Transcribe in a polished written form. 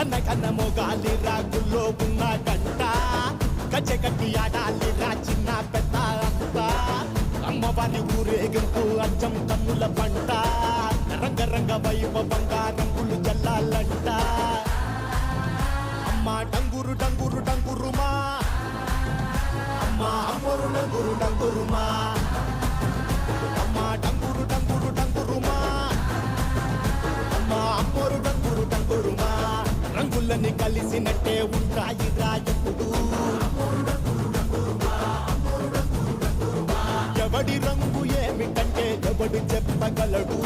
కన్న కన్న మొగాలి రాగుల్లో ఉన్న గంట గజ్జెగట్టి ఆడాలిరా చిన్న పెద్ద అంతా అమ్మవారి ఊరేగింపు అచ్చం కన్నుల పంట రంగరంగ వైభవంగా రంగులు జల్లాలంట అమ్మ డంగురు డంగురు డంగురుమా అమ్మ అమ్మోరు డంగురు డంగురుమా అమ్మ డంగురు డంగురు డంగురుమా అమ్మ అమ్మోరు డంగురు డంగురుమా రంగులని కలిసినట్టే ఉంటాయి రాయప్పుడు ఎవడి రంగు ఏమిటంటే ఎవడు చెప్పగలడు